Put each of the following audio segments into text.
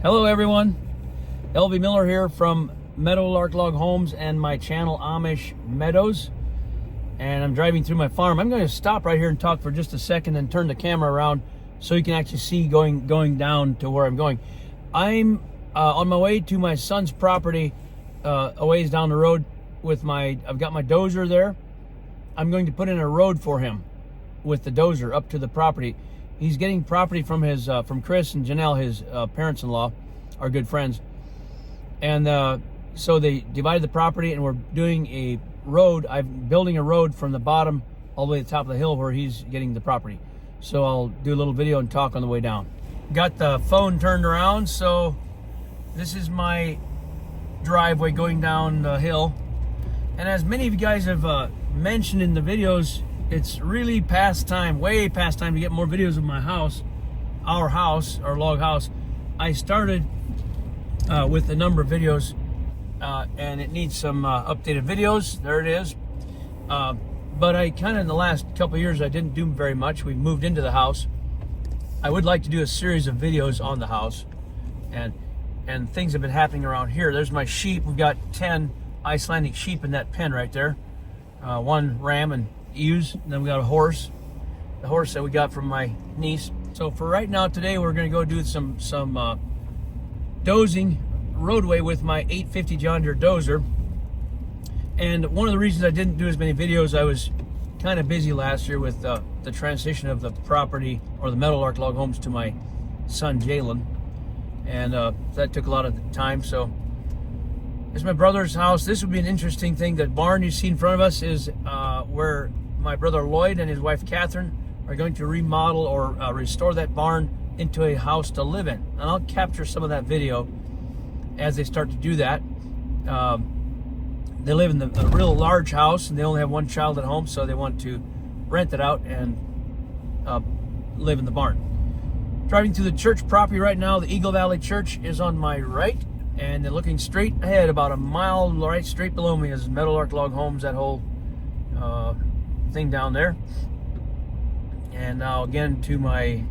Hello everyone, LB Miller here from Meadowlark Log Homes and my channel Amish Meadows, and I'm driving through my farm. I'm going to stop right here and talk for just a second and turn the camera around so you can actually see going down to where I'm going. I'm on my way to my son's property a ways down the road with I've got my dozer there. I'm going to put in a road for him with the dozer up to the property. He's getting property from from Chris and Janelle, his parents-in-law, our good friends. And so they divided the property, and we're doing a road. I'm building a road from the bottom all the way to the top of the hill where he's getting the property. So I'll do a little video and talk on the way down. Got the phone turned around, so this is my driveway going down the hill. And as many of you guys have mentioned in the videos, it's really past time, way past time to get more videos of my house, our log house. I started with a number of videos and it needs some updated videos. There it is. But I kind of in the last couple of years, I didn't do very much. We moved into the house. I would like to do a series of videos on the house, and things have been happening around here. There's my sheep. We've got 10 Icelandic sheep in that pen right there. One ram and ewes, and then we got a horse, the horse that we got from my niece. So for right now today, we're going to go do some dozing roadway with my 850 John Deere dozer. And one of the reasons I didn't do as many videos, I was kind of busy last year with the transition of the property, or the Meadowlark Log Homes, to my son Jalon, and that took a lot of the time. So it's my brother's house. This would be an interesting thing. The barn you see in front of us is where my brother Lloyd and his wife Catherine are going to remodel or restore that barn into a house to live in. And I'll capture some of that video as they start to do that. They live in a real large house, and they only have one child at home, so they want to rent it out and live in the barn. Driving through the church property right now. The Eagle Valley Church is on my right, and then looking straight ahead, about a mile right straight below me, is Meadowlark Log Homes, that whole thing down there. And now again to my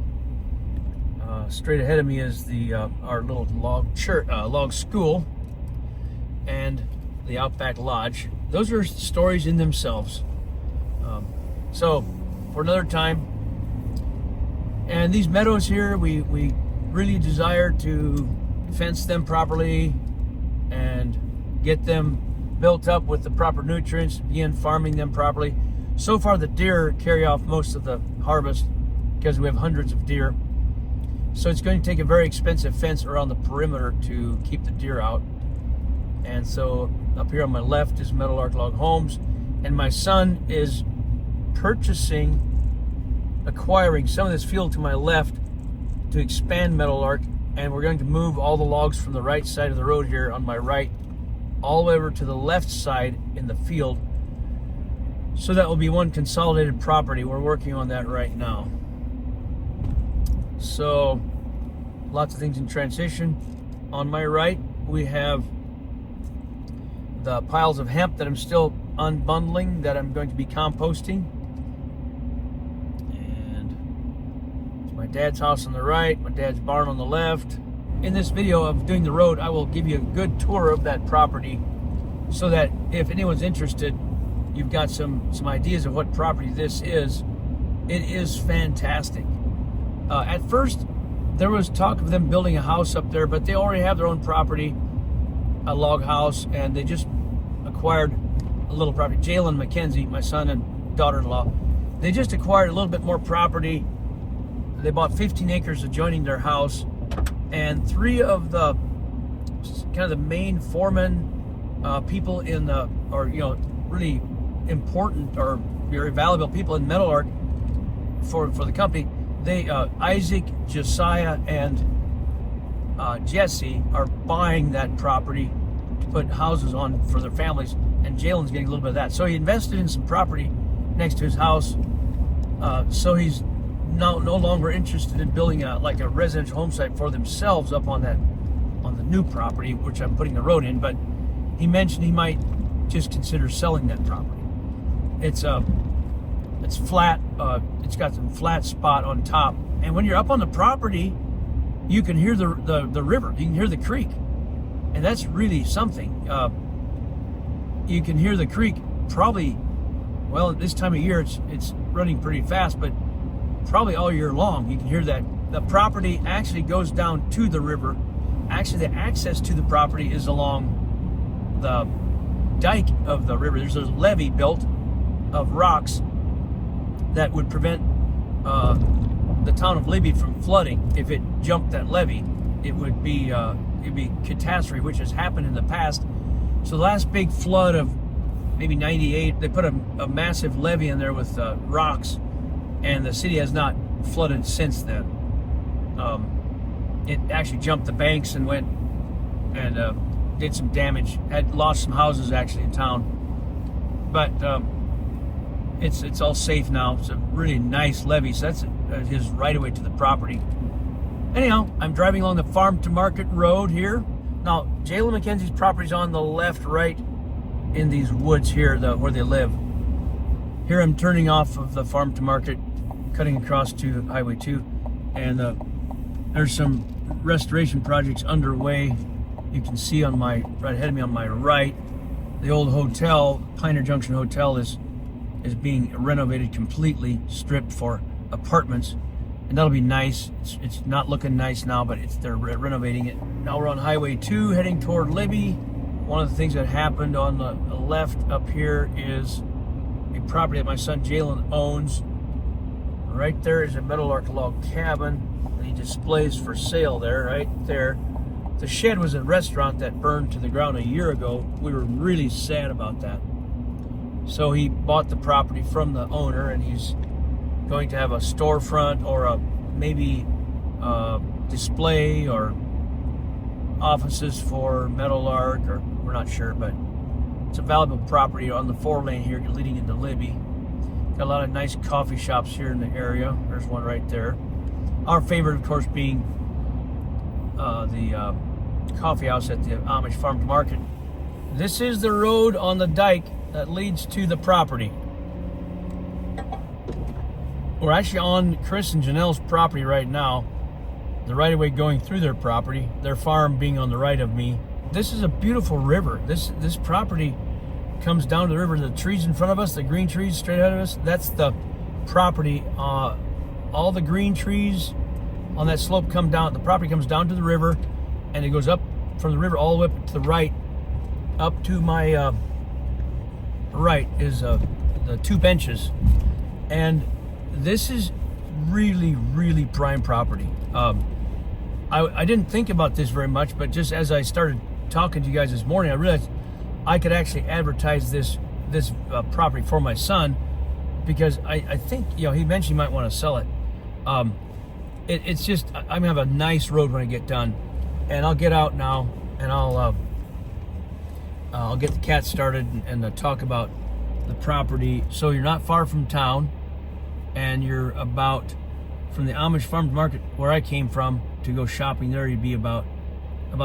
straight ahead of me is the our little log school and the Outback Lodge. Those are stories in themselves. So for another time. And these meadows here, we really desire to fence them properly and get them built up with the proper nutrients, begin farming them properly. So far the deer carry off most of the harvest because we have hundreds of deer. So it's going to take a very expensive fence around the perimeter to keep the deer out. And so up here on my left is Meadowlark Log Homes, and my son is acquiring some of this field to my left to expand Meadowlark, and we're going to move all the logs from the right side of the road here on my right all the way over to the left side in the field. So that will be one consolidated property. We're working on that right now. So lots of things in transition. On my right, we have the piles of hemp that I'm still unbundling, that I'm going to be composting. And it's my dad's house on the right, my dad's barn on the left. In this video of doing the road, I will give you a good tour of that property so that if anyone's interested, you've got some ideas of what property this is. It is fantastic. At first, there was talk of them building a house up there, but they already have their own property, a log house, and they just acquired a little property. Jalon, McKenzie, my son and daughter-in-law, they just acquired a little bit more property. They bought 15 acres adjoining their house, and 3 of the kind of the main foremen, people in the, or really important or very valuable people in Meadowlark for the company. They Isaac, Josiah, and Jesse are buying that property to put houses on for their families, and Jalon's getting a little bit of that. So he invested in some property next to his house. So he's no longer interested in building like a residential home site for themselves up on the new property, which I'm putting the road in. But he mentioned he might just consider selling that property. It's flat. It's got some flat spot on top, and when you're up on the property, you can hear the river. You can hear the creek, and that's really something. You can hear the creek probably, well, at this time of year it's running pretty fast, but probably all year long. You can hear that. The property actually goes down to the river. Actually, the access to the property is along the dike of the river. There's a levee built of rocks that would prevent the town of Libby from flooding. If it jumped that levee, it would be catastrophe, which has happened in the past. So the last big flood of maybe 98, they put a massive levee in there with rocks, and the city has not flooded since then. It actually jumped the banks and went and did some damage. Had lost some houses actually in town, but it's all safe now. It's a really nice levee, so that's his right of way to the property. Anyhow, I'm driving along the farm to market road here. Now, Jalon McKenzie's property's on the left, right in these woods here, where they live. Here I'm turning off of the farm to market, cutting across to Highway 2, and there's some restoration projects underway. You can see on my right ahead of me on my right, the old hotel, Pioneer Junction Hotel, is being renovated completely, stripped for apartments, and that'll be nice. It's not looking nice now, but they're renovating it. Now we're on Highway 2 heading toward Libby. One of the things that happened on the left up here is a property that my son Jalon owns. Right there is a Meadowlark log cabin that he displays for sale there, right there. The shed was a restaurant that burned to the ground a year ago. We were really sad about that. So he bought the property from the owner, and he's going to have a storefront or a maybe display or offices for Meadowlark, or we're not sure, but it's a valuable property on the 4-lane here leading into Libby. Got a lot of nice coffee shops here in the area. There's one right there. Our favorite, of course, being the coffee house at the Amish farm to market. This is the road on the dike that leads to the property. We're actually on Chris and Janelle's property right now. The right of way going through their property, their farm being on the right of me. This is a beautiful river. This property comes down to the river. The trees in front of us, the green trees straight ahead of us, that's the property. All the green trees on that slope come down. The property comes down to the river, and it goes up from the river all the way up to the right. Up to my right is the 2 benches, and this is really, really prime property. I didn't think about this very much, but just as I started talking to you guys this morning, I realized I could actually advertise this property for my son, because I think, he mentioned he might want to sell it. It's just, I'm gonna have a nice road when I get done, and I'll get out now and I'll get the cat started and talk about the property. So you're not far from town, and you're about, from the Amish farm to market where I came from to go shopping there, you'd be about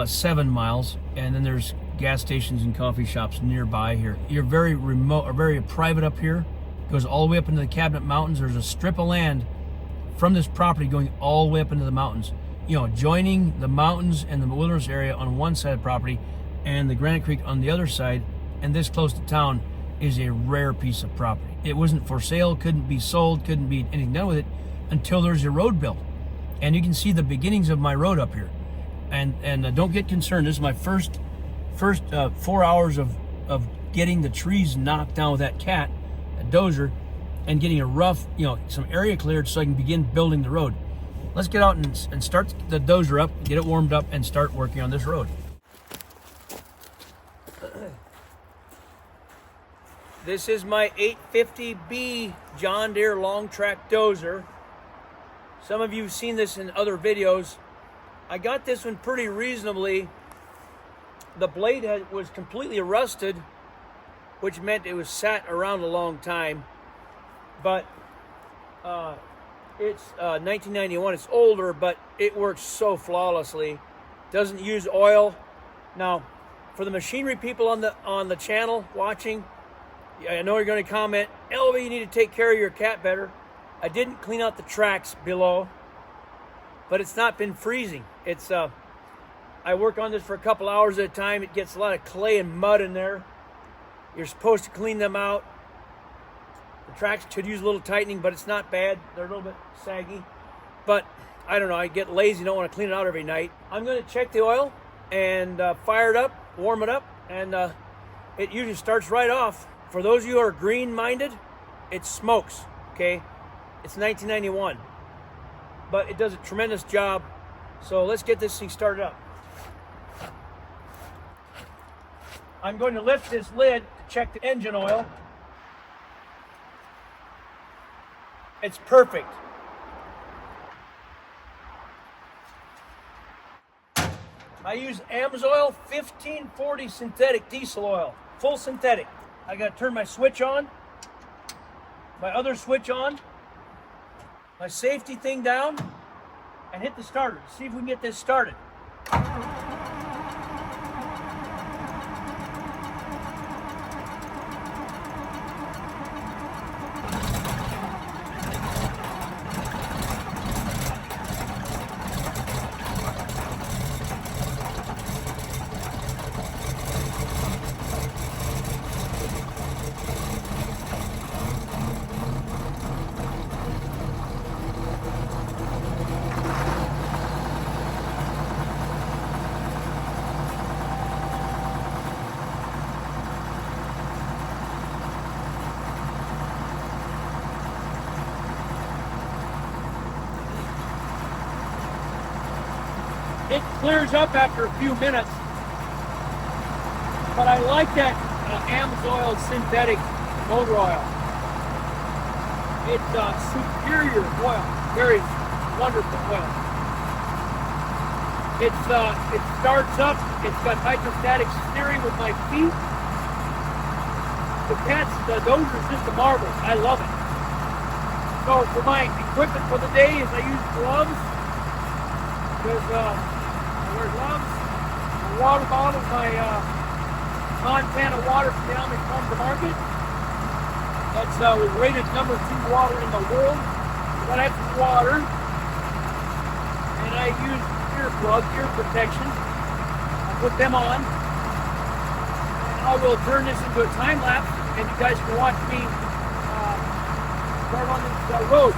7 miles, and then there's gas stations and coffee shops nearby here. You're very remote, or very private up here. It goes all the way up into the Cabinet Mountains. There's a strip of land from this property going all the way up into the mountains. Joining the mountains and the wilderness area on one side of the property, and the Granite Creek on the other side, and this close to town, is a rare piece of property. It wasn't for sale, couldn't be sold, couldn't be anything done with it until there's a road built. And you can see the beginnings of my road up here. And don't get concerned. This is my first 4 hours of getting the trees knocked down with that dozer, and getting a rough, some area cleared so I can begin building the road. Let's get out and start the dozer up, get it warmed up, and start working on this road. This is my 850B John Deere long track dozer. Some of you have seen this in other videos. I got this one pretty reasonably. The blade was completely rusted, which meant it was sat around a long time. But it's 1991. It's older, but it works so flawlessly. Doesn't use oil. Now, for the machinery people on the channel watching, I know you're going to comment, Elvie, you need to take care of your cat better. I didn't clean out the tracks below, but it's not been freezing. It's I work on this for a couple hours at a time. It gets a lot of clay and mud in there. You're supposed to clean them out. The tracks could use a little tightening, but it's not bad. They're a little bit saggy. But I don't know, I get lazy, don't want to clean it out every night. I'm going to check the oil and fire it up, warm it up, and it usually starts right off. For those of you who are green-minded, it smokes, okay? It's 1991, but it does a tremendous job. So let's get this thing started up. I'm going to lift this lid to check the engine oil. It's perfect. I use AMSOIL 1540 synthetic diesel oil, full synthetic. I got to turn my switch on, my other switch on, my safety thing down, and hit the starter. See if we can get this started. It clears up after a few minutes, but I like that AMSOIL synthetic motor oil. It's superior oil, very wonderful oil. It starts up. It's got hydrostatic steering with my feet. The dozer is just a marvel. I love it. So for my equipment for the day is I use gloves. Because I wear gloves, a water bottle, my Montana water from the Amish farm to market. That's was rated number 2 water in the world. So I have some water, and I use earplugs, ear protection. I put them on, and I will turn this into a time lapse, and you guys can watch me start on this road.